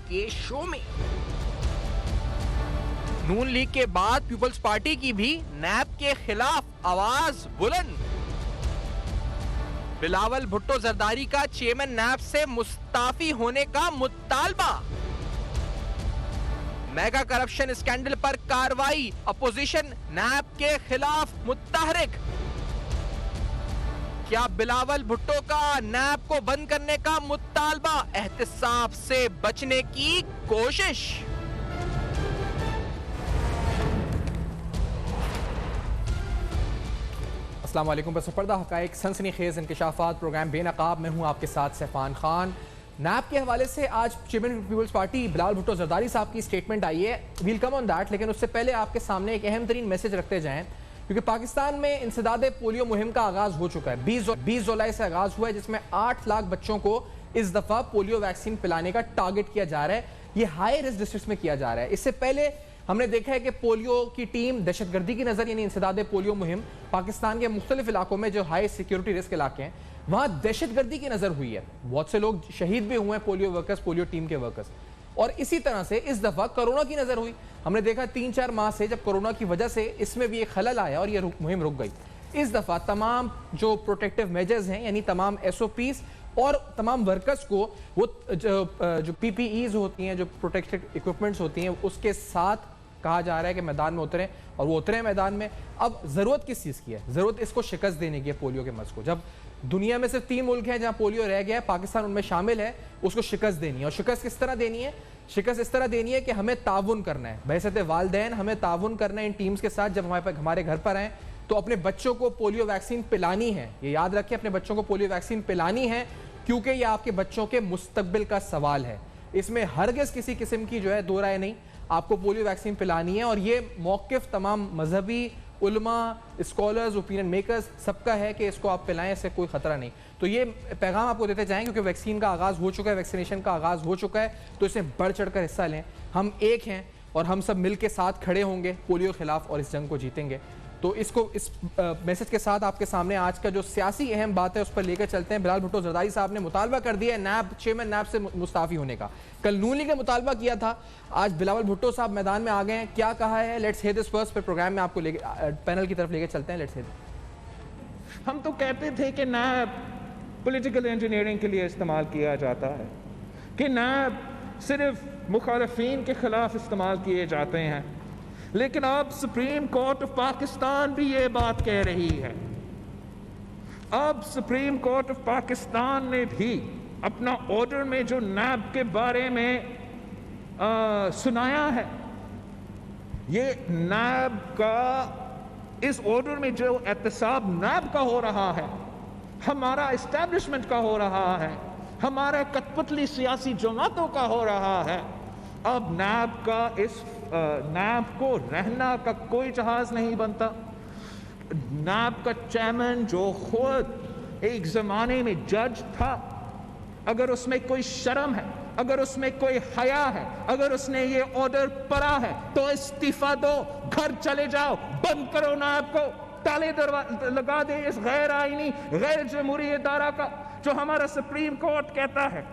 के शो में। नून लीग के बाद पीपल्स पार्टी की भी नैब के खिलाफ आवाज बुलंद। बिलावल भुट्टो जरदारी का चेयरमैन नैब से मुस्ताफी होने का मुतालबा। मेगा करप्शन स्कैंडल पर कार्रवाई, अपोजिशन नैब के खिलाफ मुत्तहरिक। क्या बिलावल भुट्टो का नैब को बंद करने का मुतालबा एहतिसाब से बचने की कोशिश। अस्सलाम वालेकुम। बसपर्दा हक़ाइक़ सनसनीखेज इंकशाफात प्रोग्राम बेनकाब में हूँ आपके साथ सैफान खान। नैब के हवाले से आज चेयरमैन पीपल्स पार्टी बिलावल भुट्टो जरदारी साहब की स्टेटमेंट आई है। वील कम ऑन दैट, लेकिन उससे पहले आपके सामने एक अहम तरीन मैसेज रखते जाएं, क्योंकि पाकिस्तान में इंसदादे पोलियो मुहिम का आगाज हो चुका है। 20 जुलाई से आगाज हुआ है, जिसमें 8 लाख बच्चों को इस दफा पोलियो वैक्सीन पिलाने का टारगेट किया जा रहा है। ये हाई रिस्क डिस्ट्रिक्ट में किया जा रहा है। इससे पहले हमने देखा है कि पोलियो की टीम दहशतगर्दी की नजर, यानी इंसदादे पोलियो मुहिम पाकिस्तान के मुख्तलिफ इलाकों में जो हाई सिक्योरिटी रिस्क इलाके हैं वहां दहशतगर्दी की नजर हुई है। बहुत से लोग शहीद भी हुए हैं, पोलियो वर्कर्स, पोलियो टीम के वर्कर्स। और इसी तरह से इस दफा कोरोना की नजर हुई। हमने देखा 3-4 माह से जब कोरोना की वजह से इसमें भी एक खलल आया और यह मुहिम रुक गई। इस दफा तमाम जो प्रोटेक्टिव मेजर्स हैं, यानी तमाम SOPs और तमाम वर्कर्स को वो जो PPEs होती हैं, जो प्रोटेक्टिव इक्विपमेंट्स होती हैं, उसके साथ कहा जा रहा है कि मैदान में उतरें, और वो उतरे मैदान में। अब जरूरत किस चीज़ की है? जरूरत इसको शिकस्त देने की है, पोलियो के मर्ज को। जब दुनिया में सिर्फ 3 मुल्क हैं जहां पोलियो रह गया है, पाकिस्तान उनमें शामिल है, उसको शिकस्त देनी है। और शिकस्त किस तरह देनी है? शिकस्त इस तरह देनी है कि हमें ताउन करना है, बहसत वालदैन हमें ताउन करना है इन टीम्स के साथ। जब हमारे घर पर आए तो अपने बच्चों को पोलियो वैक्सीन पिलानी है। ये याद रखें, अपने बच्चों को पोलियो वैक्सीन पिलानी है, क्योंकि ये आपके बच्चों के मुस्तकबिल का सवाल है। इसमें हरगिज़ किसी किस्म की जो है दो राय नहीं, आपको पोलियो वैक्सीन पिलानी है। और ये मौक़िफ़ तमाम मजहबी उलमा, स्कॉलर्स, ओपिनियन मेकर्स सबका है कि इसको आप पिलाएं, इससे कोई खतरा नहीं। तो ये पैगाम आपको देते जाएं, क्योंकि वैक्सीन का आगाज़ हो चुका है, वैक्सीनेशन का आगाज़ हो चुका है। तो इसे बढ़ चढ़ कर हिस्सा लें। हम एक हैं और हम सब मिल के साथ खड़े होंगे पोलियो के खिलाफ और इस जंग को जीतेंगे। तो इसको इस मैसेज के साथ आपके सामने आज का जो सियासी अहम बात है उस पर लेकर चलते हैं। बिलावल भुट्टो जरदारी साहब ने मुतालबा कर दिया है नैब चेयरमैन नैब से मुस्ताफी होने का। कल नून लीग ने मुतालबा किया था, आज बिलावल भुट्टो साहब मैदान में आ गए हैं। क्या कहा है? Let's hear this first. पर प्रोग्राम में आपको पैनल की तरफ लेकर चलते हैं। Let's hear. हम तो कहते थे कि नैब पॉलिटिकल इंजीनियरिंग के लिए इस्तेमाल किया जाता है, कि नैब सिर्फ मुखालफीन के खिलाफ इस्तेमाल किए जाते हैं, लेकिन अब सुप्रीम कोर्ट ऑफ पाकिस्तान भी ये बात कह रही है। अब सुप्रीम कोर्ट ऑफ पाकिस्तान ने भी अपना ऑर्डर में जो नैब के बारे में सुनाया है, ये नैब का, इस ऑर्डर में जो एहतसाब नैब का हो रहा है, हमारा इस्टेब्लिशमेंट का हो रहा है, हमारे कठपुतली सियासी जमातों का हो रहा है। अब नैब का नैब को रहना का कोई जहाज नहीं बनता। नैब का चेयरमैन जो खुद एक जमाने में जज था, अगर उसमें कोई शर्म है, अगर उसमें कोई हया है, अगर उसने ये ऑर्डर पढ़ा है, तो इस्तीफा दो, घर चले जाओ, बंद करो नैब को, ताले लगा दे इस गैर आईनी, गैर जमहूरी इदारा का जो हमारा सुप्रीम कोर्ट कहता है।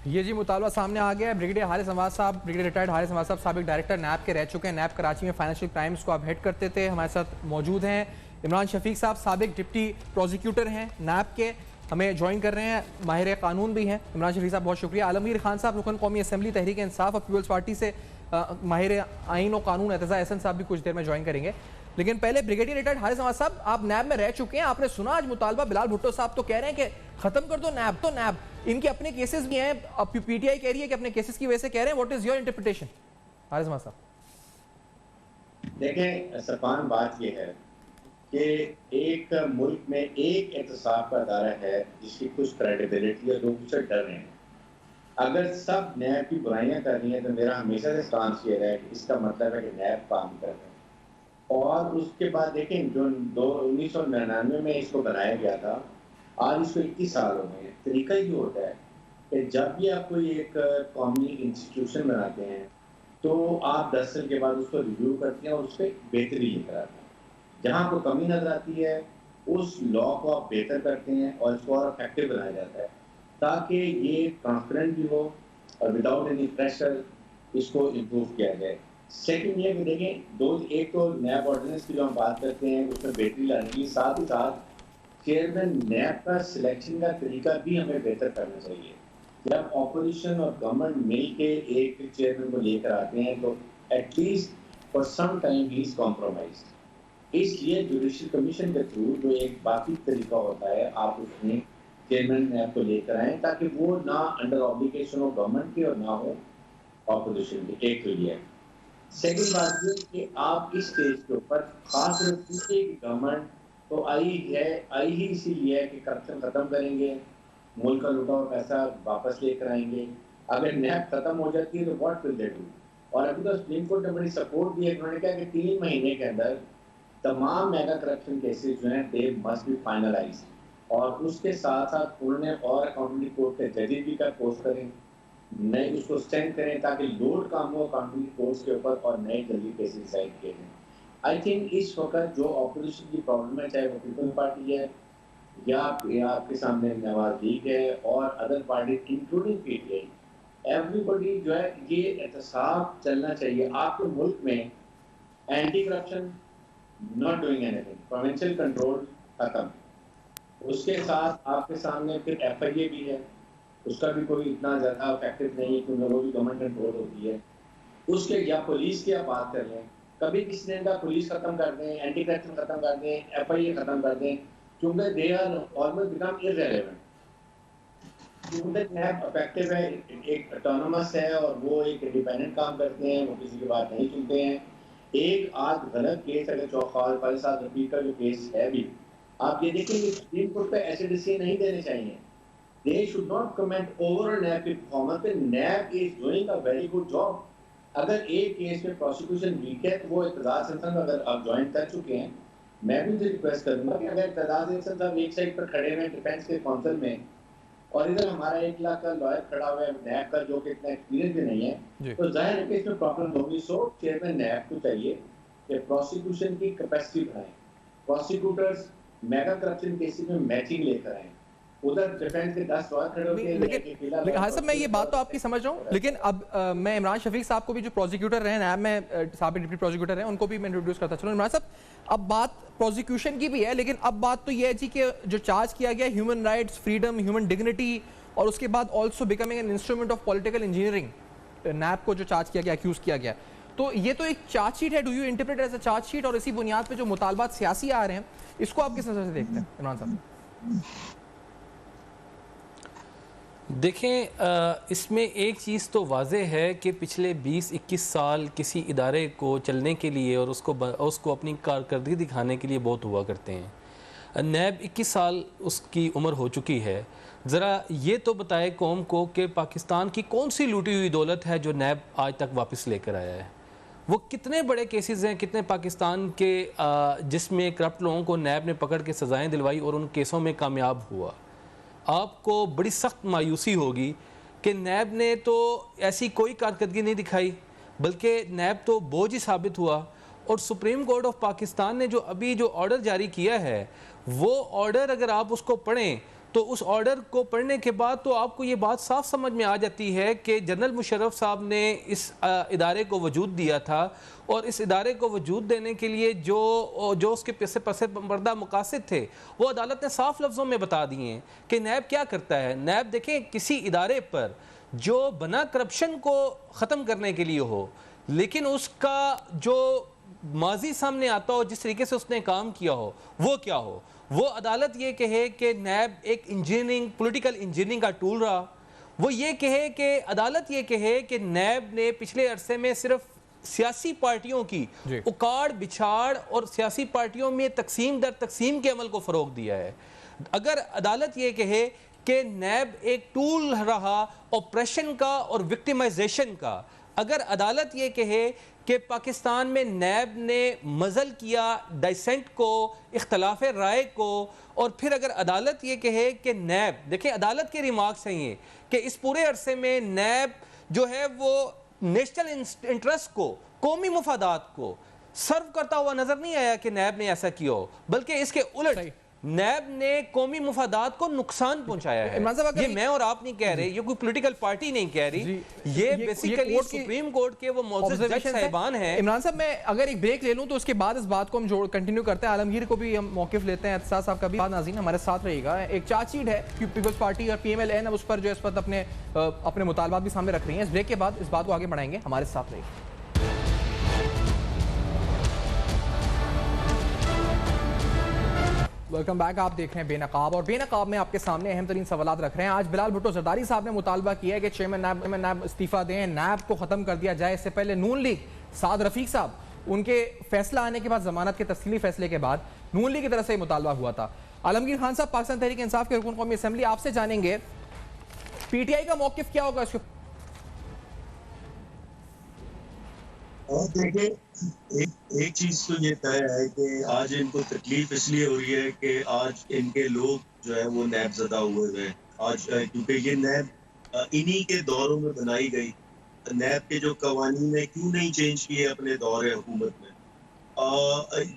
ये जी मुतालबा सामने आ गया है। ब्रिगेडियर हारिस नवाज साहब, ब्रिगेडियर रिटायर्ड हारिस नवाज साहब साबिक डायरेक्टर नैब के रह चुके हैं। नैब कराची में फाइनेंशियल क्राइम्स को आप हेड करते थे, हमारे साथ मौजूद हैं। इमरान शफीक साहब साबिक डिप्टी प्रोसिक्यूटर हैं नैब के, हमें ज्वाइन कर रहे हैं। माहिर कानून भी हैं इमरान शफीक साहब, बहुत शुक्रिया। आलमगीर खान साहब रुकन कौमी असम्बली तहरीक इंसाफ और पीपल्स पार्टी से माहिर आइन और कानून एतज़ा एहसन साहब भी कुछ देर में ज्वाइन करेंगे। लेकिन पहले ब्रिगेडियर रिटायर्ड हारिस नवाज साहब, आप नैब में रह चुके हैं, आपने सुना आज मुतालबा। बिलावल भुट्टो साहब तो कह रहे हैं कि खत्म कर दो नैब। तो नैब, इनके अपने केसेस भी हैं, PTI कह रही है कि अपने केसेस की वजह से कह रहे हैं। What is your interpretation Haris Nawaz साहब? देखें सफान, बात यह है कि एक मुल्क में एक एहतसाब का अदारा है जिसकी कुछ क्रेडिबिलिटी है, लोग उससे डर रहे हैं। अगर सब नैब की बुराइयां कर रही हैं तो मेरा हमेशा से स्टांस ये रहा है कि इसका मतलब है कि नैब काम कर रहे हैं। और उसके बाद देखें, जो 1999 में इसको बनाया गया था, आज इसको 21 साल हो गए हैं। तरीका ही होता है कि जब भी आप कोई एक कौमी इंस्टीट्यूशन बनाते हैं तो आप 10 साल के बाद उसको रिव्यू करते हैं और उस पर बेहतरी लेकर आते हैं। जहाँ आपको कमी नजर आती है उस लॉ को आप बेहतर करते हैं और इसको और इफेक्टिव बनाया जाता है, ताकि ये ट्रांसपेरेंट भी हो और विदाउट एनी प्रेशर इसको इम्प्रूव किया जाए। सेकंड ये कि देखें, एक तो नैब ऑर्डिनेंस की जो हम बात करते हैं उसमें बेहतरी लाने के लिए साथ ही साथ चेयरमैन नैब का सिलेक्शन का तरीका भी हमें बेहतर करना चाहिए। जब ऑपोजिशन और गवर्नमेंट मिल के एक चेयरमैन को लेकर आते हैं तो at least for some time he is compromised. इसलिए जुडिशियल कमीशन के थ्रू जो एक बाकी तरीका होता है आप उसमें चेयरमैन नैब को लेकर आए ताकि वो ना अंडर ऑब्लिगेशन हो गवर्नमेंट के और ना हो ऑपोजिशन के। एक तो ये। सेकंड बात ये कि आप इस स्टेज के ऊपर खास रूप से गवर्नमेंट तो आई ही इसीलिए है कि करप्शन खत्म करेंगे, मुल्क का लूटा हुआ पैसा वापस लेकर आएंगे। अगर नैब खत्म हो जाती है तो व्हाट विल दे डू? और अभी तो सुप्रीम कोर्ट ने बड़ी सपोर्ट दी है, उन्होंने कहा कि 3 महीने के अंदर तमाम मेगा करप्शन केसेस जो हैं दे मस्ट बी फाइनलाइज। और उसके साथ साथ उन्होंने और अकाउंटेबिलिटी कोर्ट के जजेस भी का पोस्ट करें, नए उसको स्ट्रेंथ करें ताकि लोड कम हो अकाउंटेबिलिटी कोर्ट्स के ऊपर और नए जल्दी केसेस डिसाइड किए जाएं। आई थिंक इस वक्त जो ऑपोजिशन की प्रॉब्लम है, चाहे वो पीपल्स पार्टी है या आपके सामने नवाज लीग है और other party including PTI, everybody जो है ये एहतसाब चलना चाहिए। आपके मुल्क में anti corruption not doing anything, provincial control खत्म, उसके साथ आपके सामने फिर एफआईए भी है, उसका भी कोई इतना ज़्यादा इफेक्टिव नहीं है क्योंकि वो भी गवर्नमेंट कंट्रोल होती है। उसके या पुलिस की आप बात कर लें, कभी किसी ने कहा पुलिस खत्म कर दें, एंटी करप्शन खत्म कर दें, एफआईए खत्म कर दें, क्योंकि they are almost become irrelevant. क्योंकि नैब इफेक्टिव है, एक ऑटोनोमस है और वो एक इंडिपेंडेंट काम करते हैं, वो किसी की बात नहीं सुनते हैं। एक आध गलत केस अगर चौखाल पर साथ रफीक का जो केस है भी, आप ये देखेंगे सुप्रीम कोर्ट पे ऐसे डिसीजन नहीं देने चाहिए। They should not comment over NAB की performance. NAB is doing a very good job। अगर एक केस में प्रोसिक्यूशन वीक है तो वो इत्तेजाज इंसान अगर आप ज्वाइन कर चुके हैं, मैं भी उनसे रिक्वेस्ट करूंगा कि अगर इत्तेजाज इंसान साहब एक साइड पर खड़े हुए डिफेंस के काउंसिल में और इधर हमारा 1 लाख का लॉयर खड़ा हुआ है नैब का जो कि इतना एक्सपीरियंस भी नहीं है, तो जाहिर है कि इसमें प्रॉब्लम होगी। सो चेयरमैन नैब को चाहिए कि प्रोसिक्यूशन की कैपेसिटी बढ़ाएं, प्रोसिक्यूटर्स मेगा करप्शन केसेस में मैचिंग लेकर आए, उधर डिफेंस के 10 सवाल खड़े होते हैं। लेकिन हाँ साहब, मैं ये बात तो आपकी समझ रहा हूँ, लेकिन अब मैं इमरान शफीक साहब को भी जो प्रोसिक्यूटर रहे नैब में, साहब डिप्टी प्रोसिक्यूटर हैं, उनको भी मैं इंट्रोड्यूस करता चलूँ। इमरान साहब, अब बात प्रोसिक्यूशन की भी है, लेकिन अब बात तो ये है जी कि जो चार्ज किया गया human rights, freedom, human dignity और उसके बाद also becoming an instrument of political engineering, NAB को जो चार्ज किया गया, एक्यूज किया गया, तो ये तो एक चार्जशीट है। Do you interpret as a chargesheet? और इसी बुनियाद पे जो मुतालबात सियासी आ रहे हैं, इसको आप किस नजर से देखते हैं इमरान साहब? देखें, इसमें एक चीज़ तो वाज़ेह है कि पिछले 20-21 साल किसी इदारे को चलने के लिए और उसको अपनी कारकर्दगी दिखाने के लिए बहुत हुआ करते हैं। नैब 21 साल उसकी उम्र हो चुकी है। ज़रा ये तो बताए कौम को कि पाकिस्तान की कौन सी लूटी हुई दौलत है जो नैब आज तक वापस लेकर आया है। वो कितने बड़े केसेस हैं, कितने पाकिस्तान के जिसमें करप्ट लोगों को नैब ने पकड़ के सज़ाएँ दिलवाई और उन केसों में कामयाब हुआ। आपको बड़ी सख्त मायूसी होगी कि नैब ने तो ऐसी कोई कारकर्दगी नहीं दिखाई, बल्कि नैब तो बोझ ही साबित हुआ। और सुप्रीम कोर्ट ऑफ पाकिस्तान ने जो अभी जो ऑर्डर जारी किया है, वो ऑर्डर अगर आप उसको पढ़ें तो उस ऑर्डर को पढ़ने के बाद तो आपको ये बात साफ समझ में आ जाती है कि जनरल मुशर्रफ साहब ने इस इदारे को वजूद दिया था और इस इदारे को वजूद देने के लिए जो उसके पैसे पर्दा मकासद थे वो अदालत ने साफ लफ्ज़ों में बता दिए हैं कि नैब क्या करता है। नैब देखें, किसी इदारे पर जो बना करप्शन को ख़त्म करने के लिए हो, लेकिन उसका जो माजी सामने आता हो, जिस तरीके से उसने काम किया हो, वो क्या हो, वो अदालत ये कहे कि नैब एक इंजीनियरिंग, पॉलिटिकल इंजीनियरिंग का टूल रहा। वो ये कहे कि अदालत ये कहे कि नैब ने पिछले अरसे में सिर्फ सियासी पार्टियों की उकाड़ बिछाड़ और सियासी पार्टियों में तकसीम दर तकसीम के अमल को फ़रोग दिया है। अगर अदालत ये कहे कि नैब एक टूल रहा ऑपरेशन का और विक्टिमाइजेशन का, अगर अदालत ये कहे कि पाकिस्तान में नैब ने मज़ल किया डाइसेंट को, इख्तलाफ राय को, और फिर अगर अदालत ये कहे कि नैब, देखिए अदालत के रिमार्क्स हैं ये कि इस पूरे अरसे में नैब जो है वो नेशनल इंटरेस्ट को, कौमी मुफादात को सर्व करता हुआ नजर नहीं आया कि नैब ने ऐसा किया हो, बल्कि इसके उलट नैब ने कौमी मुफादात को नुकसान पहुंचाया है। ये मैं और आप नहीं कह रहे, ये कोई पॉलिटिकल पार्टी नहीं कह रही, ये बेसिकली सुप्रीम कोर्ट के वो मौजूद जज साहिबान हैं। इमरान साहब, मैं अगर एक ब्रेक ले लूं तो उसके बाद इस बात को हम कंटिन्यू करते हैं। आलमगीर को भी हम मौकिफ लेते हैं, एहतसास साहब का भी। नाज़रीन हमारे साथ रहिएगा। एक चार्जशीट है पीपल्स पार्टी और PMLN, अब उस पर जो है इस पर अपने मुतालबात भी सामने रख रही हैं। इस ब्रेक के बाद इस बात को आगे बढ़ाएंगे, हमारे साथ रहिएगा। Welcome back. आप देख रहे हैं बेनकाब, और बेनकाब में आपके सामने अहम तरीन सवाल रख रहे हैं। आज बिलाल भुट्टो जरदारी साहब ने मुतालबा किया है कि चेयरमैन नैब इस्तीफा दें, नैब को ख़त्म कर दिया जाए। इससे पहले नून लीग साद रफीक साहब, उनके फैसला आने के बाद, जमानत के तफसीली फैसले के बाद नून लीग की तरफ से मुतालबा हुआ था। आलमगीर खान साहब, पाकिस्तान तहरीक इंसाफ के रुकन कौमी असेंबली, आपसे जानेंगे PTI का मौक़िफ़ क्या होगा इसके? और देखिए, एक चीज तो ये तय है कि आज इनको तकलीफ इसलिए हो रही है कि आज इनके लोग जो है वो नैब ज़दा हुए हैं आज, क्योंकि ये नैब इन्हीं के दौरों में बनाई गई। नैब के जो कवानीन है क्यों नहीं चेंज किए अपने दौर हुकूमत में।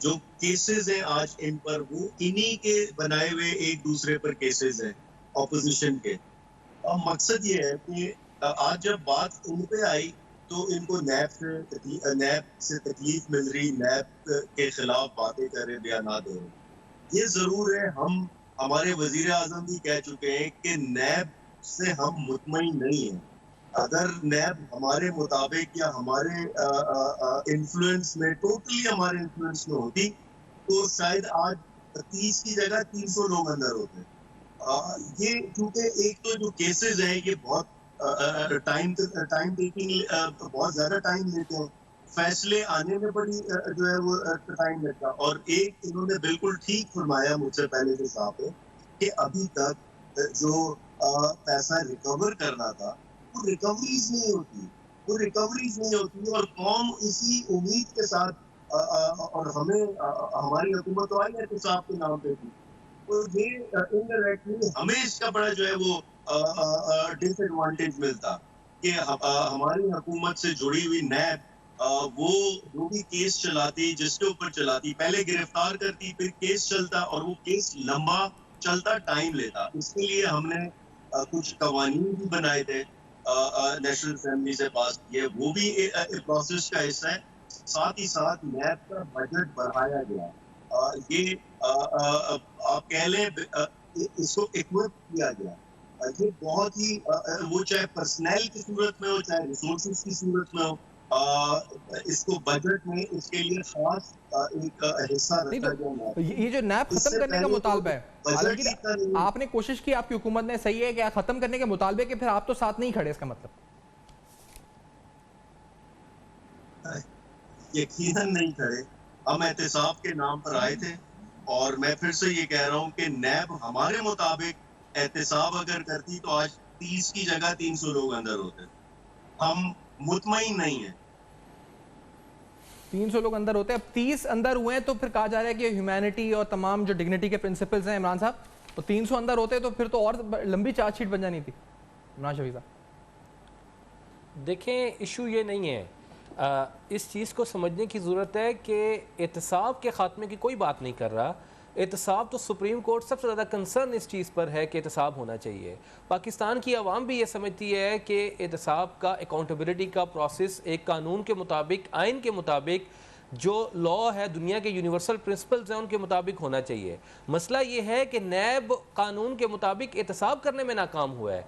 जो केसेस हैं आज इन पर, वो इन्हीं के बनाए हुए एक दूसरे पर केसेस हैं ऑपोजिशन के। मकसद ये है कि आज जब बात उन पे आई तो इनको नैब से तकलीफ मिल रही, नैब के खिलाफ बातें कर रहे, बयान दे रहे। ये जरूर है, हम हमारे वजीर आजम भी कह चुके हैं कि नैब से हम मुतमईन नहीं हैं। अगर नैब हमारे मुताबिक या हमारे इन्फ्लुएंस में, टोटली हमारे इन्फ्लुएंस में होती तो शायद आज 30 की जगह 300 लोग अंदर होते। ये क्योंकि एक तो जो केसेस हैं ये बहुत टाइम टेकिंग, बहुत ज्यादा टाइम लेते हैं, फैसले आने में बड़ी जो है वो टाइम लगता। और एक इन्होंने बिल्कुल ठीक फरमाया मुझसे पहले जो साहब है कि अभी तक जो पैसा रिकवर करना था वो रिकवरीज नहीं होती, और कौम इसी उम्मीद के साथ और हमें हमारी हुकूमत तो आई है तो साहब के नाम पे थी, तो ये इनडायरेक्टली हमें इसका बड़ा जो है वो डिसएडवांटेज मिलता कि हमारी हुकूमत से जुड़ी हुई नैब वो जो भी केस चलाती, जिसके ऊपर चलाती, पहले गिरफ्तार करती, फिर केस चलता, और वो केस लंबा चलता, टाइम लेता। इसके लिए हमने कुछ कवानीन भी बनाए थे, नेशनल असेंबली से पास किए, वो भी प्रोसेस का हिस्सा है। साथ ही साथ नैब का बजट बढ़ाया गया, ये आप कह लें इसको इक्विप किया गया। ये बहुत ही वो चाहे पर्सनल की सूरत में हो, चाहे रिसोर्सेज की सूरत में हो, इसको बजट में इसके लिए खास एक हिस्सा रखा गया। ये जो नैब खत्म करने का मुतालबा है, आपने कोशिश की, आपकी हुकूमत ने, सही है कि खत्म करने के मुतालबे के, फिर आप तो साथ नहीं खड़े, इसका मतलब? यकीनन नहीं खड़े, हम एहतसाब के नाम पर आए थे, और मैं फिर से ये कह रहा हूँ कि नैब हमारे मुताबिक एहतसाब अगर करती तो आज 30 की जगह 300 लोग अंदर होते। हम मुतमईन नहीं है। 300 लोग अंदर होते हैं, अब 30 अंदर हुए हैं, तो फिर कहा जा रहा है कि ह्यूमैनिटी और तमाम जो डिग्निटी के प्रिंसिपल्स हैं इमरान साहब, तो 300 अंदर होते तो फिर तो और लंबी चार्जशीट बन जानी थी। इमरान शफी साहब, देखें, इशू ये नहीं है, इस चीज़ को समझने की ज़रूरत है कि एहतसाब के ख़ात्मे की कोई बात नहीं कर रहा। एहतसाब तो सुप्रीम कोर्ट सबसे ज़्यादा कंसर्न इस चीज़ पर है कि एहतसाब होना चाहिए। पाकिस्तान की आवाम भी ये समझती है कि एहतसाब का, अकाउंटेबिलिटी का प्रोसेस एक कानून के मुताबिक, आइन के मुताबिक, जो लॉ है, दुनिया के यूनिवर्सल प्रिंसिपल्स हैं, उनके मुताबिक होना चाहिए। मसला ये है कि नैब कानून के मुताबिक एहतसाब करने में नाकाम हुआ है।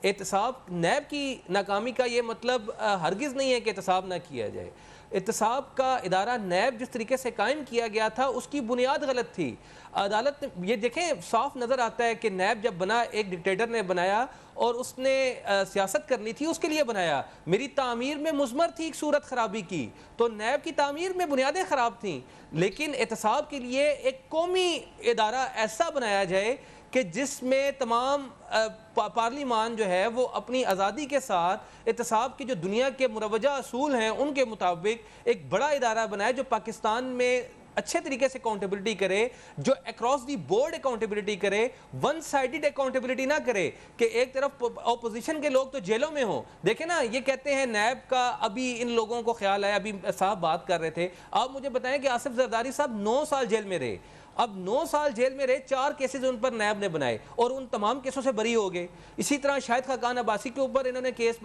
एहतसाब, नैब की नाकामी का ये मतलब हरगिज़ नहीं है कि एहतसाब ना किया जाए। एहतसाब का इदारा नैब जिस तरीके से कायम किया गया था, उसकी बुनियाद गलत थी। अदालत ने ये देखें, साफ नज़र आता है कि नैब जब बना, एक डिक्टेटर ने बनाया और उसने सियासत करनी थी, उसके लिए बनाया। मेरी तामीर में मुज़मर थी एक सूरत ख़राबी की, तो नैब की तामीर में बुनियादें ख़राब थीं, लेकिन एहतसाब के लिए एक कौमी इदारा ऐसा बनाया जाए कि जिसमें तमाम पार्लिमान जो है वो अपनी आज़ादी के साथ एहतसाब की जो दुनिया के मुरवजा असूल हैं उनके मुताबिक एक बड़ा इदारा बनाए जो पाकिस्तान में अच्छे तरीके से अकाउंटेबिलिटी करे, जो अक्रॉस दी बोर्ड अकाउंटेबिलिटी करे, वन साइडेड अकाउंटेबिलिटी ना करे कि एक तरफ ऑपोजिशन के लोग तो जेलों में हो। देखें ना, ये कहते हैं नैब का, अभी इन लोगों को ख्याल आया, अभी साहब बात कर रहे थे, आप मुझे बताएं कि आसिफ जरदारी साहब 9 साल जेल में रहे, अब 9 साल जेल में रहे, 4 केसेस उन पर नैब ने बनाए और उन तमाम केसों से बरी हो गए। इसी तरह शाहिद खाकान अब्बासी के ऊपर इन्होंने केस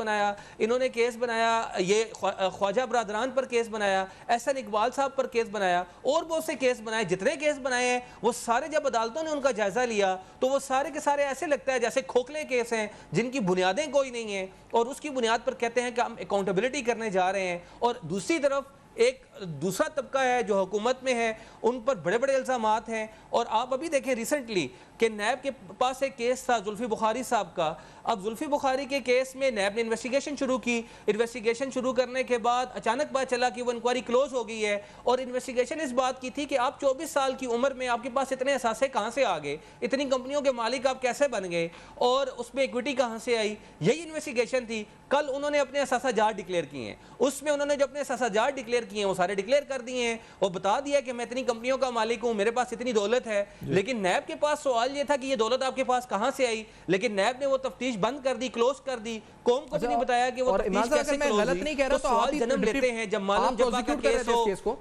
बनाया, ये ख्वाजा बरादरान पर केस बनाया, एहसन इकबाल साहब पर केस बनाया और बहुत से केस बनाए। जितने केस बनाए हैं वो सारे जब अदालतों ने उनका जायजा लिया तो वो सारे के सारे ऐसे लगता है जैसे खोखले केस हैं जिनकी बुनियादें कोई नहीं है, और उसकी बुनियाद पर कहते हैं कि हम अकाउंटेबिलिटी करने जा रहे हैं। और दूसरी तरफ एक दूसरा तबका है जो हुकूमत में है, उन पर बड़े बड़े इल्ज़ामात हैं। और आप अभी देखें रिसेंटली कि नैब के पास एक केस था जुल्फी बुखारी साहब का। अब जुल्फी बुखारी के केस में नैब ने इन्वेस्टिगेशन शुरू की। इन्वेस्टिगेशन शुरू करने के बाद अचानक पता चला कि वो इंक्वायरी क्लोज हो गई है, और इन्वेस्टिगेशन इस बात की थी कि आप 24 साल की उम्र में आपके पास इतने असासे कहाँ से आ गए, इतनी कंपनियों के मालिक आप कैसे बन गए, और उसमें इक्विटी कहाँ से आई। यही इन्वेस्टिगेशन थी। कल उन्होंने अपने असासा जार डिक्लेयर किए हैं, उसमें उन्होंने जो अपने असासा जार डिक्लेयर किए हैं वो सारे डिक्लेयर कर दिए हैं और बता दिया कि मैं इतनी कंपनियों का मालिक हूं, मेरे पास इतनी दौलत है। लेकिन नैब के पास सवाल ये था कि ये दौलत आपके पास कहां से आई, लेकिन नैब ने वो तफ्तीश बंद कर दी, क्लोज कर दी। कौम को भी नहीं बताया कि वो तफ्तीश कैसे क्लोज हुई। तो सवाल जन्म लेते हैं जब मालूम जब का केस हो,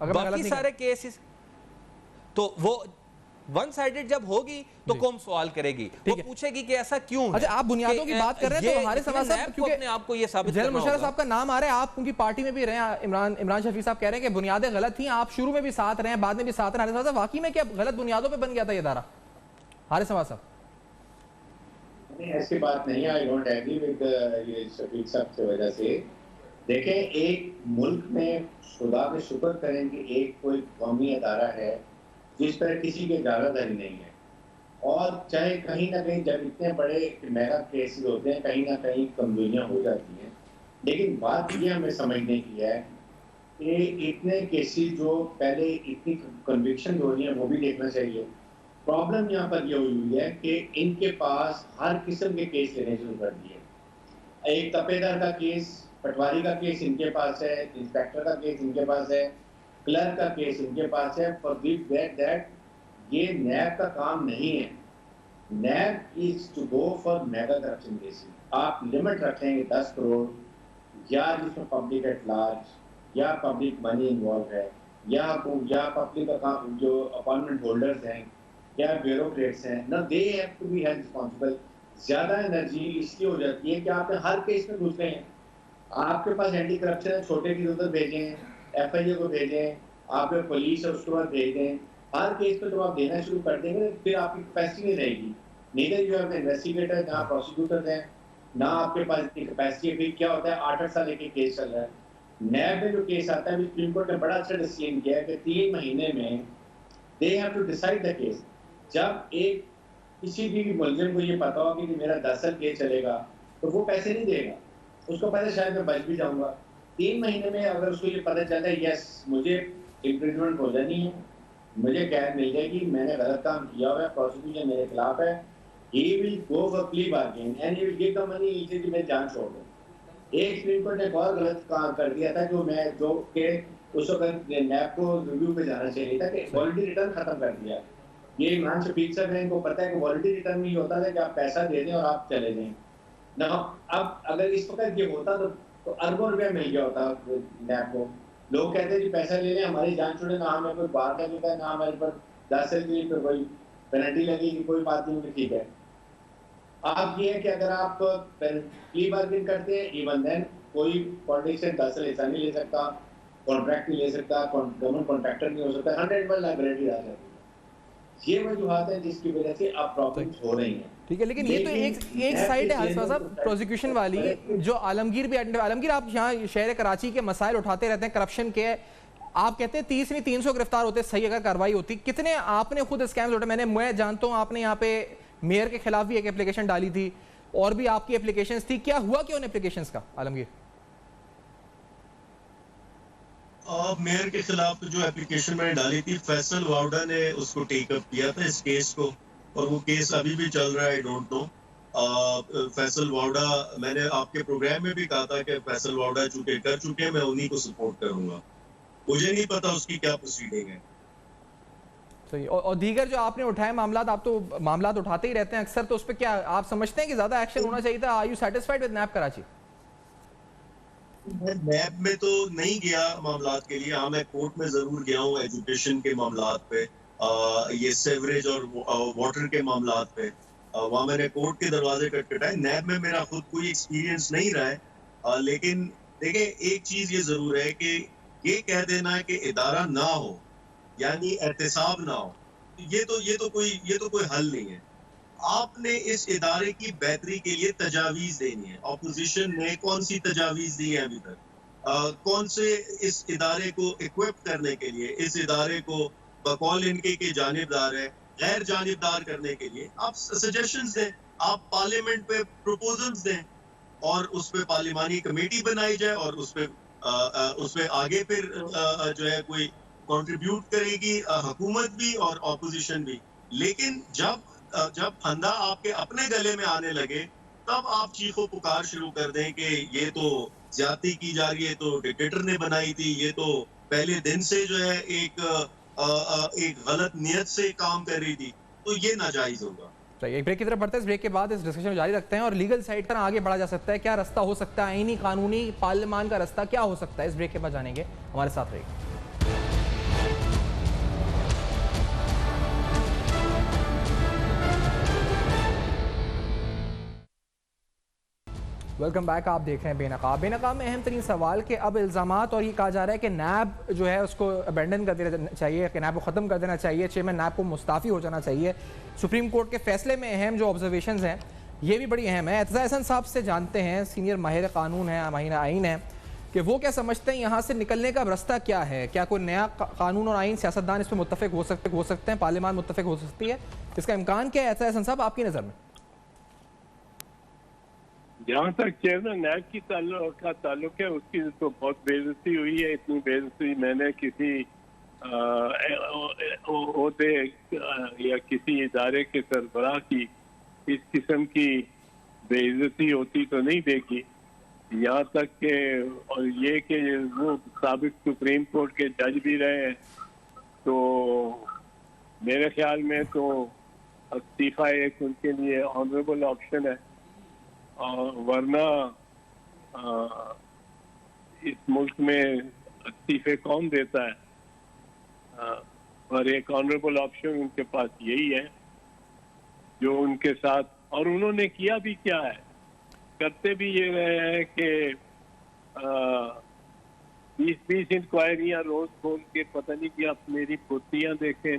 बाकी सारे केसेस तो वो वन साइडेड जब होगी तो कौन सवाल करेगी, वो पूछेगी कि ऐसा क्यों है। अच्छा, आप बुनियादों की बात कर रहे हैं तो हमारे समाज साहब क्योंकि अपने आप को ये साबित जनरल मुशर्रफ साहब का नाम आ रहा है, आप उनकी पार्टी में भी रहे हैं, इमरान शफी साहब कह रहे हैं कि बुनियादें गलत थी, आप शुरू में भी साथ रहे हैं, बाद में भी साथ रहे हैं। वाकई में क्या गलत बुनियादों पर बन गया था ये इदारा? हारिस समाज साहब नहीं, ऐसी बात नहीं, आई डोंट एग्री विद ये शफीक साहब की वजह से। देखें, एक मुल्क में खुदा का शुक्र करें कि एक कोई कौमी अदारा है जिस पर किसी की इजाजतदारी नहीं है, और चाहे कहीं ना कहीं जब इतने बड़े मेगा केसेस होते हैं कहीं ना कहीं कमजोरियां हो जाती हैं। लेकिन बात ये हमें समझने की है कि इतने केसेस जो पहले इतनी कन्विक्शन हो रही हैं वो भी देखना चाहिए। प्रॉब्लम यहाँ पर ये हुई है कि इनके पास हर किस्म के केस लेने शुरू कर दिए। एक तपेदार का केस, पटवारी का केस इनके पास है, इंस्पेक्टर का केस इनके पास है, क्लर्क का केस इनके पास है। फॉर दैट ये नैब का काम नहीं है। NAB is to go for mega corruption cases. आप लिमिट रखेंगे 10 करोड़, या जिसमें पब्लिक एट लार्ज या पब्लिक मनी इन्वॉल्व है, या पब्लिक अकाउंट जो अपॉइंटमेंट होल्डर्स हैं या ब्यूरोक्रेट्स हैं, ना they have to be held responsible. ज्यादा एनर्जी इसलिए हो जाती है कि आपने हर केस में घुस गए हैं। आपके पास एंटी करप्शन है, छोटे की उधर भेजें, FIA को भेजें, आपके पुलिस है उसके बाद भेज दें। हर केस पे जब आप देना शुरू कर देंगे फिर आपकी कैपेसिटी नहीं रहेगी। नीदर यू हैव इन्वेस्टिगेटर, ना प्रोसिक्यूटर हैं, ना आपके पास इतनी कैपेसिटी है। फिर क्या होता है, 8-8 साल एक केस चल रहा है। नैब में जो केस आता है, सुप्रीम कोर्ट ने बड़ा अच्छा डिसीजन किया है कि 3 महीने में they have to decide the case. जब एक किसी भी मुलजिम को ये पता हो कि मेरा 10 साल केस चलेगा तो वो पैसे नहीं देगा, उसको पता शायद मैं बच भी जाऊंगा। 3 महीने में अगर उसको ये पता चलता है यस मुझे इम्प्रिजमेंट हो जानी है, मुझे कैद मिल जाएगी, मैंने गलत काम किया हुआ है, प्रोसिक्यूशन मेरे खिलाफ है, he will go for plea bargain and he will give the money इसे कि मैं जान छोड़ दूं। एक सुप्रीम कोर्ट ने बहुत गलत काम कर दिया था जो के उस वक्त नैब को रिव्यू पे जाना चाहिए था कि वॉलंटरी रिटर्न खत्म कर दिया। ये इमरान शफीक साहब इनको पता है कि वॉलंटरी रिटर्न नहीं होता था कि आप पैसा दे दें और आप चले जाएं ना। अब अगर इस वक्त ये होता तो अरबों रुपया मिल गया होता नैब को। लोग कहते हैं कि पैसा ले लें हमारी जान छोड़े, ना हमें कोई बाहर का देता है, ना हमारे पर 10 साल के लिए कोई पेनल्टी लगेगी, कोई बात नहीं, ठीक है। आप ये है कि अगर आप प्ली बार्गेन करते हैं इवन देन कोई पॉलिटिशियन 10 साल ऐसा नहीं ले सकता, कॉन्ट्रैक्ट नहीं ले सकता, गवर्नमेंट कॉन्ट्रैक्टर नहीं हो सकता, 100% लाइबिलिटी आ जाती है। ये वजूहत है जिसकी वजह से अब प्रॉब्लम्स हो रही हैं। ठीक है, लेकिन ये तो एक साइड है हारिस साहब प्रोसिक्यूशन वाली, जो आलमगीर भी आलमगीर आप यहाँ शहर कराची के मसाइल उठाते रहते हैं करप्शन के। आप कहते हैं 30 नहीं 300 गिरफ्तार होते सही अगर कार्रवाई होती। कितने आपने खुद स्कैम्स उठाए? मैं जानता हूँ आपने यहाँ पे मेयर के खिलाफ भी एक एप्लीकेशन डाली थी और भी आपकी एप्लीकेशंस थी, क्या हुआ क्या उन एप्लीकेशंस का आलमगीर? मेयर के खिलाफ जो एप्लीकेशन मैंने डाली थी, फैसल वाउडा ने उसको टेक अप किया था इस केस को, और वो केस अभी भी चल रहा है। I don't know Faisal Vawda, मैंने आपके प्रोग्राम में भी कहा था कि फैसल वाउडा चूंकि कर चुके हैं मैं उन्हीं को सपोर्ट करूंगा। मुझे नहीं पता उसकी क्या प्रोसीडिंग है। सही। और दीगर जो आपने उठाए मामलात, आप तो मामलात उठाते ही रहते हैं अक्सर, तो उस पर क्या आप समझते हैं कि ज्यादा एक्शन होना चाहिए था? आर यू सैटिस्फाइड विद नैब कराची? मैं नैब में तो नहीं गया मामलात के लिए। हाँ, मैं कोर्ट में जरूर गया हूँ एजुकेशन के मामलात पे, ये सेवरेज और वाटर के मामलात पे, वहाँ मैंने कोर्ट के दरवाजे खटखटाए। नैब में मेरा खुद कोई एक्सपीरियंस नहीं रहा है, लेकिन देखिए एक चीज ये जरूर है कि ये कह देना है कि इदारा ना हो यानी एहतसाब ना हो, ये तो कोई हल नहीं है। आपने इस इदारे की बेहतरी के लिए तजावीज देनी है। ऑपोजिशन ने कौन सी तजावीज दी है अभी तक? कौन से इस इदारे को इक्विप करने के लिए, इस इदारे को बकौल इनके के जानिबदार है गैर जानिबदार करने के लिए आप सजेशंस दें, आप पार्लियामेंट पे प्रपोजल्स दें और उस पे पार्लिमानी कमेटी बनाई जाए और उस पे आगे फिर जो है कोई कंट्रीब्यूट करेगी हुकूमत भी और ऑपोजिशन भी। लेकिन जब फंदा आपके अपने गले में आने लगे तब आप चीखो पुकार शुरू कर दें कि ये तो ज्यादती की जा रही है, तो डिक्टेटर ने बनाई थी, ये तो पहले दिन से जो है एक गलत नियत से काम कर रही थी, तो ये नाजायज होगा। एक ब्रेक की तरफ बढ़ते हैं। इस ब्रेक के बाद इस डिस्कशन जारी रखते हैं और लीगल साइड पर आगे बढ़ा जा सकता है। क्या रास्ता हो सकता है, आईनी कानूनी पार्लियामान का रास्ता क्या हो सकता है? इस ब्रेक के बाद जानेंगे। हमारे साथ रहिए। Welcome back. आप देख रहे हैं बेनकाब। बेनकाब में अहम तरीन सवाल कि अब इल्ज़ामात और ये कहा जा रहा है कि नैब जो है उसको अबेंडन कर देना चाहिए, कि नैब को ख़त्म कर देना चाहिए, चेयरमैन नैब को मुस्ताफ़ी हो जाना चाहिए। सुप्रीम कोर्ट के फैसले में अहम जो ऑब्जर्वेशंस हैं ये भी बड़ी अहम है। एतज़ा एहसन साहब से जानते हैं, सीनियर माहिर कानून है, माहिर आइन है, कि वो क्या समझते हैं यहाँ से निकलने का रास्ता क्या है? क्या कोई नया कानून और आइन सियासतदान इस पर मुत्तफ़िक हो सकते हैं, पार्लियामान मुत्तफ़िक हो सकती है? इसका इम्कान क्या है एतज़ा एहसन साहब आपकी नज़र में? जहाँ तक चेयरमैन नैब की ताल्लुक है, उसकी तो बहुत बेइज्जती हुई है। इतनी बेइज्जती मैंने किसी ओहदे या किसी इदारे के सरबराह की इस किस्म की बेइज्जती होती तो नहीं देखी। यहाँ तक के और ये कि वो साबिक सुप्रीम कोर्ट के जज भी रहे हैं, तो मेरे ख्याल में तो इस्तीफा एक उनके लिए ऑनरेबल ऑप्शन है। वरना इस मुल्क में इस्तीफे कौन देता है? और एक ऑनरेबल ऑप्शन उनके पास यही है जो उनके साथ, और उन्होंने किया भी क्या है, करते भी ये रहे हैं कि 20-20 इंक्वायरियां रोज खोल के पता नहीं कि आप मेरी पोतियां देखें,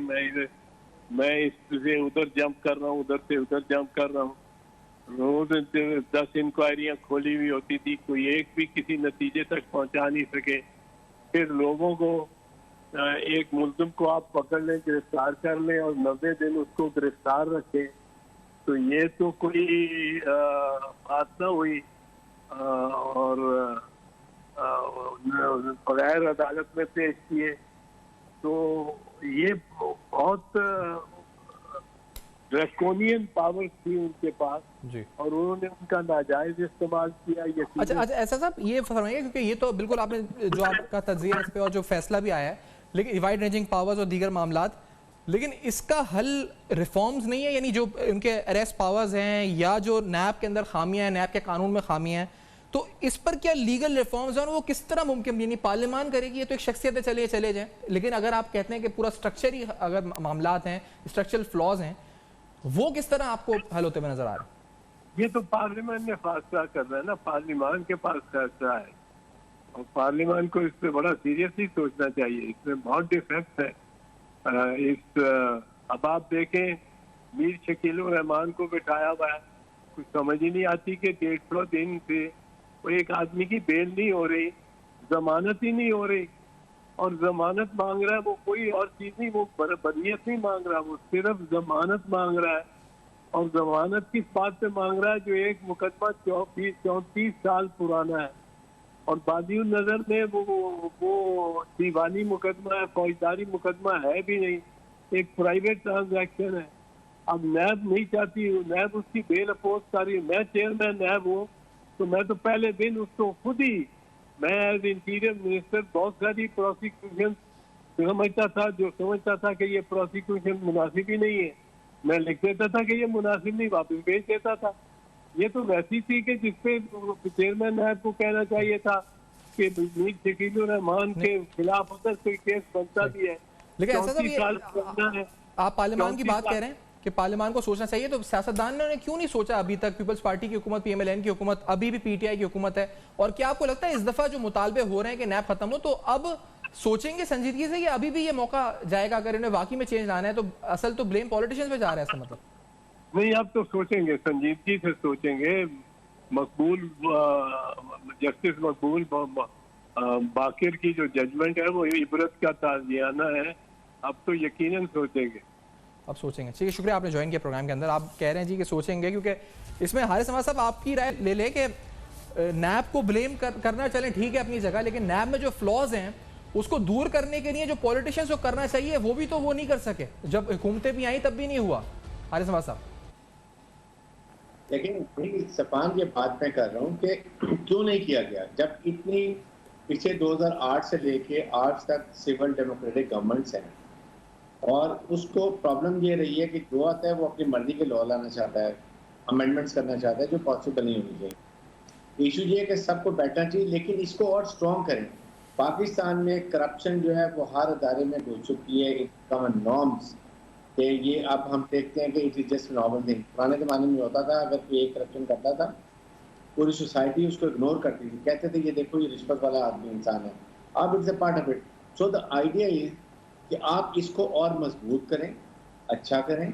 मैं इससे उधर जंप कर रहा हूँ, उधर से उधर जंप कर रहा हूँ। रोज 10 इंक्वायरियां खोली हुई होती थी, कोई एक भी किसी नतीजे तक पहुंचा नहीं सके। फिर लोगों को एक मुल्ज़िम को आप पकड़ लें, गिरफ्तार कर लें और 90 दिन उसको गिरफ्तार रखें, तो ये तो कोई बात ना हुई। और बगैर अदालत में पेश किए, तो ये बहुत ड्रैकोनियन पावर थी उनके पास जी, और उन्होंने उनका नाजायज इस्तेमाल किया। अच्छा ऐसा साहब ये फरमाइए, क्योंकि ये तो बिल्कुल आपने जो आपका तज्ज़िया इस पे और जो फैसला भी आया है, लेकिन डिवाइड रेंजिंग पावर्स और दीगर मामलात, लेकिन इसका हल रिफॉर्म्स नहीं है? यानी जो उनके अरेस्ट पावर्स हैं या जो नैब के अंदर खामियां हैं, नैब के कानून में खामियां हैं, तो इस पर क्या लीगल रिफॉर्म्स हैं? वो किस तरह मुमकिन? यानी पार्लियामान करेगी, ये तो एक शख्सियत चले जाए, लेकिन अगर आप कहते हैं कि पूरा स्ट्रक्चर ही अगर मामलात हैं, स्ट्रक्चरल फ्लॉज हैं, वो किस तरह आपको हल होते हुए नजर आ रहे हैं? ये तो पार्लियामान ने फैसला करना है ना, पार्लियामान के पास फैसला है और पार्लियामान को इस पे बड़ा सीरियसली सोचना चाहिए। इसमें बहुत डिफेक्ट है। अब आप देखें, मीर शकील उर रहमान को बिठाया हुआ है, कुछ समझ ही नहीं आती कि 150 दिन से वो एक आदमी की बेल नहीं हो रही, जमानत ही नहीं हो रही, और जमानत मांग रहा है। वो कोई और चीज नहीं, वो बनियत नहीं मांग रहा, वो सिर्फ जमानत मांग रहा है। और जमानत किस बात पे मांग रहा है? जो एक मुकदमा 34 साल पुराना है और बादी नजर में वो दीवानी मुकदमा है, फौजदारी मुकदमा है भी नहीं, एक प्राइवेट ट्रांजैक्शन है। अब नैब नहीं चाहती, नैब उसकी बेल अपोज कर रही है। मैं चेयरमैन नैब हूँ, तो मैं तो पहले दिन उसको खुद ही, मैं एज इंटीरियर मिनिस्टर बहुत सारी प्रोसिक्यूशन समझता था कि ये प्रोसिक्यूशन मुनासिब ही नहीं है, मैं लिख देता था कि ये मुनासिब नहीं, वापस भेज देता था। ये तो वैसी थी कि जिसपे चेयरमैन नैब को कहना चाहिए था कि मीर शकील उर रहमान के खिलाफ अगर कोई केस बनता भी है लेकिन ऐसा 34 साल तो करना है। आप पार्लियामान की 34 बात कह रहे हैं कि पार्लियामान को सोचना चाहिए, तो सियासतदान ने क्यों नहीं सोचा अभी तक? पीपल्स पार्टी की हुकूमत, PMLN की हुकूमत, अभी भी PTI की हुकूमत है, और क्या आपको लगता है इस दफा जो मुतालबे हो रहे हैं कि नैब खत्म हो, तो अब सोचेंगे संजीदगी से, या अभी भी ये मौका जाएगा अगर इन्हें वाकई में चेंज लाना है तो असल तो ब्लेम पॉलिटिशियंस पे जा रहा है ऐसा मतलब? नहीं, अब तो सोचेंगे, संजीदगी से सोचेंगे। मकबूल जस्टिस मकबूल बाकिर की जो जजमेंट है वो इबरत का ताजियाना है। अब तो यकीनन सोचेंगे। अब सोचेंगे। ठीक है, शुक्रिया आपने ज्वाइन किया प्रोग्राम के अंदर। आप कह रहे हैं जी कि सोचेंगे, क्योंकि इसमें हारिस समाज साहब आपकी राय ले लें कि नैब को ब्लेम करना चलें ठीक है अपनी जगह, लेकिन नैब में जो फ्लॉज हैं उसको दूर करने के लिए जो पॉलिटिशियंस को करना चाहिए वो भी तो वो नहीं कर सके। जब हुकूमतें भी आई तब भी नहीं हुआ। हारिस समाज साहब, लेकिन सफान ये बात मैं कर रहा हूँ कि क्यों नहीं किया गया, जब इतनी पिछले 2008 से लेके आज तक सिविल डेमोक्रेटिक गवर्नमेंट्स हैं, और उसको प्रॉब्लम ये रही है कि जो आता है वो अपनी मर्जी के लॉ लाना चाहता है, अमेंडमेंट्स करना चाहता है, जो पॉसिबल नहीं होनी चाहिए। इशू ये है कि सबको बैठना चाहिए, लेकिन इसको और स्ट्रॉन्ग करें। पाकिस्तान में करप्शन जो है वो हर अदारे में घुस चुकी है, एक कॉमन नॉर्म्स कि ये अब हम देखते हैं कि it is just normal thing. पुराने ज़माने में होता था, अगर कोई एक करप्शन करता था पूरी सोसाइटी उसको इग्नोर करती थी, कहते थे ये देखो ये रिश्वत वाला आदमी इंसान है। अब it's a part of it. So the idea is कि आप इसको और मजबूत करें, अच्छा करें,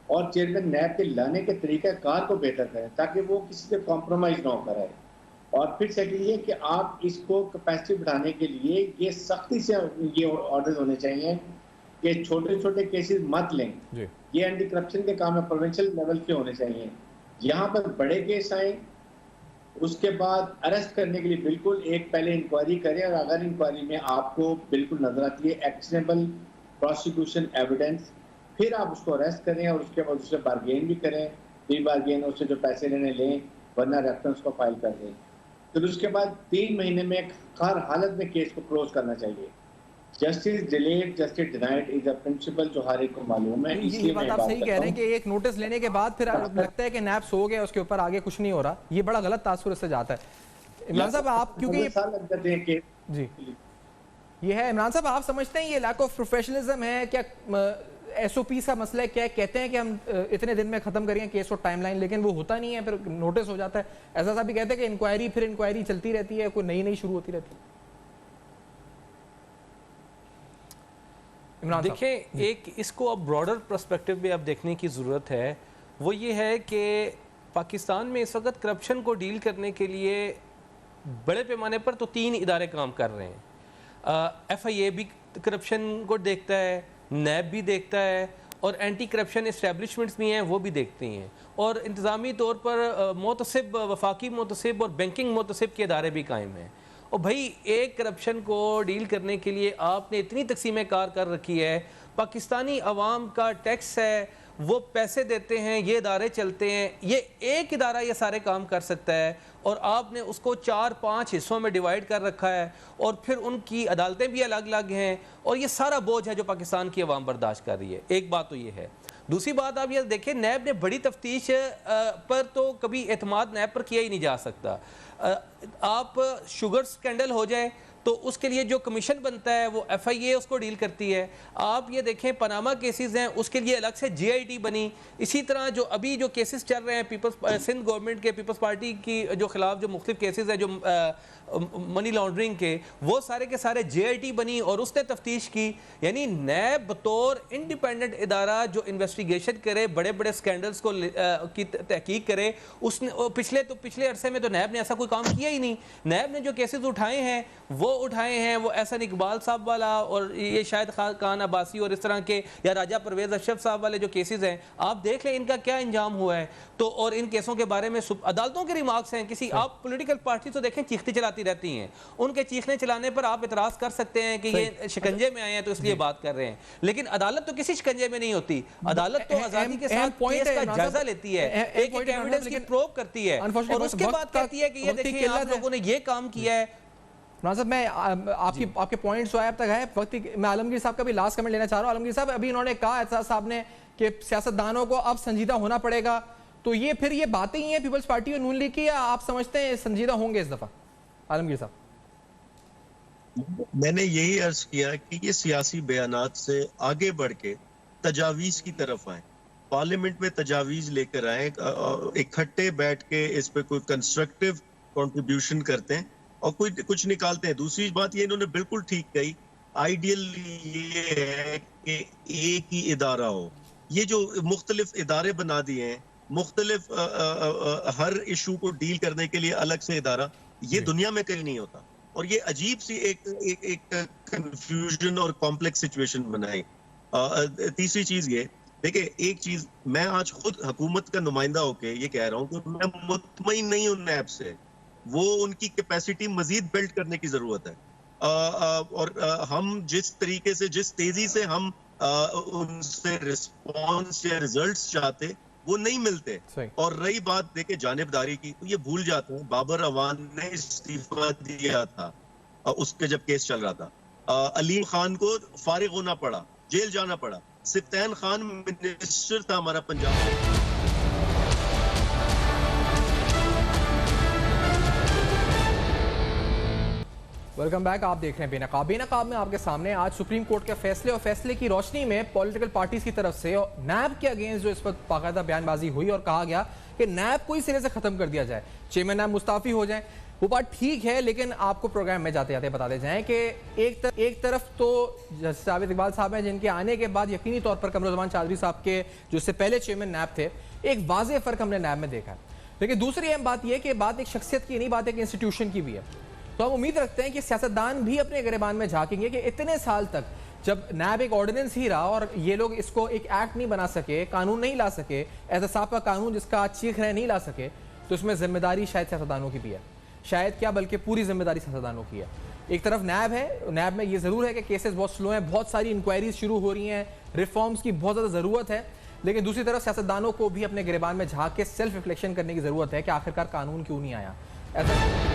और चेयरमैन नैब के लाने के तरीक़ाकार को बेहतर करें ताकि वो किसी से कॉम्प्रोमाइज़ ना हो कराए। और फिर सेकेंड ये कि आप इसको कैपेसिटी बढ़ाने के लिए ये सख्ती से ये ऑर्डर होने चाहिए कि छोटे छोटे केसेस मत लें। ये एंटी करप्शन के काम है, प्रोविंशियल लेवल के होने चाहिए। यहाँ पर बड़े केस आए, उसके बाद अरेस्ट करने के लिए बिल्कुल एक पहले इंक्वायरी करें, और अगर इंक्वायरी में आपको बिल्कुल नजर आती है एक्शनेबल प्रोसिक्यूशन एविडेंस, फिर आप उसको अरेस्ट करें और उसके बाद उससे बार्गेन भी करें। प्री बार्गेन उससे जो पैसे लेने लें, वरना रेफरेंस को फाइल कर दें। फिर उसके बाद 3 महीने में हर हालत में केस को क्लोज करना चाहिए। Justice delayed justice denied is a principle जो हर एक को मालूम है। ये बात आप सही कह रहे हैं कि एक नोटिस लेने के बाद फिर लगता है कि नैब सो गया, उसके ऊपर आगे कुछ नहीं हो रहा, ये बड़ा गलत तासुर इससे जाता है। इमरान साहब आप, क्योंकि जी ये है इमरान साहब, आप समझते हैं ये लैक ऑफ प्रोफेशनलिज्म है क्या? SOP का मसला है क्या? कहते हैं कि हम इतने दिन में खत्म करेंगे केस और टाइमलाइन, लेकिन वो होता नहीं है, फिर नोटिस हो जाता है। ऐसा साहब भी कहते हैं कि इंक्वायरी फिर इंक्वायरी चलती रहती है, कोई नई शुरू होती रहती है। देखें, एक इसको अब ब्रॉडर पर्सपेक्टिव में अब देखने की ज़रूरत है। वो ये है कि पाकिस्तान में इस वक्त करप्शन को डील करने के लिए बड़े पैमाने पर तो 3 इदारे काम कर रहे हैं। FIA भी करप्शन को देखता है, नैब भी देखता है, और एंटी करप्शन इस्टेब्लिशमेंट्स भी हैं वो भी देखती हैं, और इंतज़ामी तौर पर मोतसिब, वफाकी मोतसिब और बैंकिंग मोतसिब के इदारे भी कायम हैं। और भाई एक करप्शन को डील करने के लिए आपने इतनी तकसीम कार कर रखी है। पाकिस्तानी अवाम का टैक्स है, वो पैसे देते हैं, ये इदारे चलते हैं, ये एक इदारा ये सारे काम कर सकता है, और आपने उसको 4-5 हिस्सों में डिवाइड कर रखा है, और फिर उनकी अदालतें भी अलग अलग हैं, और ये सारा बोझ है जो पाकिस्तान की अवाम बर्दाश्त कर रही है। एक बात तो ये है। दूसरी बात आप ये देखें, नैब ने बड़ी तफ्तीश पर तो कभी एतमाद नैब पर किया ही नहीं जा सकता। आप शुगर स्कैंडल हो जाए तो उसके लिए जो कमीशन बनता है वो FIA उसको डील करती है। आप ये देखें, पनामा केसेस हैं, उसके लिए अलग से GIT बनी। इसी तरह जो अभी जो केसेस चल रहे हैं पीपल्स सिंध गवर्नमेंट के, पीपल्स पार्टी की जो खिलाफ जो मुख्तलिफ केसेस हैं जो मनी लॉन्ड्रिंग के, वो सारे के सारे GIT बनी और उसने तफ्तीश की। यानी नैब बतौर इंडिपेंडेंट इदारा जो इन्वेस्टिगेशन करे, बड़े बड़े स्कैंडल्स को की तहकीक करे, उसने पिछले अरसे में तो नैब ने ऐसा कोई काम किया ही नहीं। नैब ने जो केसेस उठाए हैं वो एहसन इकबाल साहब वाला, और ये शायद खान अब्बासी और इस तरह के, या राजा परवेज अशरफ साहब वाले जो केसेस हैं, आप देख लें इनका क्या अंजाम हुआ है। तो और इन केसों के बारे में अदालतों के रिमार्क्स हैं। किसी आप पॉलिटिकल पार्टी तो देखें चीखती चलाती रहती हैं, उनके चीखने चलाने पर आप इतराज कर सकते हैं कि ये शिकंजे में आए हैं तो इसलिए बात कर रहे हैं, लेकिन अदालत तो किसी शिकंजे में नहीं होती। अदालत तो आजादी के साथ केस का जायजा लेती है, एक एविडेंस की प्रूव करती है, और उसके बाद कहती है कि ये देखिए आप लोगों ने ये काम किया है। साहब, मैं आपके पॉइंट्स जो अब तक है वक्त, मैं आलमगीर साहब का भी लास्ट कमेंट लेना चाह रहा हूं। आलमगीर साहब, अभी इन्होंने कहा एहसास साहब ने कि सियासतदानों को अब संजीदा होना पड़ेगा, तो ये फिर ये बातें ही हैं पीपल्स पार्टी और नून लीग की, या आप समझते हैं संजीदा होंगे इस दफा? आलमगीर साहब, मैंने यही अर्ज किया कि ये सियासी बयानात से आगे बढ़ के तजावीज़ की तरफ आए, पार्लियामेंट में तजावीज़ लेकर आए, इकट्ठे बैठ के इस पे कोई कंस्ट्रक्टिव कंट्रीब्यूशन करते हैं और कोई कुछ निकालते हैं। दूसरी बात ये इन्होंने बिल्कुल ठीक कही, आइडियल ये है कि एक ही इदारा हो। ये जो मुख्तलिफ इदारे बना दिए हैं, मुख्तलिफ हर इशू को डील करने के लिए अलग से इदारा, ये दुनिया में कहीं नहीं होता और ये अजीब सी एक कंफ्यूजन और कॉम्प्लेक्स सिचुएशन बनाई। तीसरी चीज ये देखिए, एक चीज मैं आज खुद हुकूमत का नुमाइंदा होके ये कह रहा हूँ कि मैं मुतमईन नहीं हूँ नैब से, वो उनकी कैपेसिटी मजीद बिल्ड करने की जरूरत है। और हम जिस तरीके से, जिस तेजी से हम उनसे रिस्पॉन्स या रिजल्ट्स चाहते वो नहीं मिलते। और रही बात देखिए जानिबदारी की, तो ये भूल जाते हैं बाबर अवान ने इस्तीफा दिया था उसके जब केस चल रहा था, अलीम खान को फारिग होना पड़ा, जेल जाना पड़ा, सिफ्तैन खान मिनिस्टर था हमारा पंजाब में। Welcome back. आप देख रहे हैं बेनकाब। बेनकाब में आपके सामने आज सुप्रीम कोर्ट के फैसले और फैसले की रोशनी में पॉलिटिकल पार्टीज की तरफ से और नैब के अगेंस्ट जो इस वक्त बाकायदा बयानबाजी हुई और कहा गया कि नैब को ही सिरे से खत्म कर दिया जाए, चेयरमैन नैब मुस्ताफी हो जाए। वो बात ठीक है, लेकिन आपको प्रोग्राम में जाते जाते बताते जाएं कि एक तरफ तो जावेद इकबाल साहब हैं जिनके आने के बाद यकीनी तौर पर कमरुज़्ज़मान चौधरी साहब के जो इससे पहले चेयरमैन नैब थे, एक वाज़ेह फ़र्क हमने नैब में देखा है। लेकिन दूसरी अहम बात यह कि बात एक शख्सियत की नहीं, बात एक इंस्टीट्यूशन की भी है। तो हम उम्मीद रखते हैं कि सियासतदान भी अपने गिरेबान में झांकेंगे कि इतने साल तक जब नैब एक ऑर्डिनेंस ही रहा और ये लोग इसको एक एक्ट नहीं बना सके, कानून नहीं ला सके, एहतसाब का कानून जिसका आज चीख रहे नहीं ला सके, तो इसमें जिम्मेदारी शायद सियासतदानों की भी है। शायद क्या, बल्कि पूरी जिम्मेदारी सियासतदानों की है। एक तरफ नैब है, नैब में ये ज़रूर है कि केसेस बहुत स्लो हैं, बहुत सारी इंक्वायरीज शुरू हो रही हैं, रिफॉर्म्स की बहुत ज़्यादा ज़रूरत है। लेकिन दूसरी तरफ सियासतदानों को भी अपने गिरेबान में झांक के सेल्फ रिफ्लेक्शन करने की ज़रूरत है कि आखिरकार कानून क्यों नहीं आया। ऐसा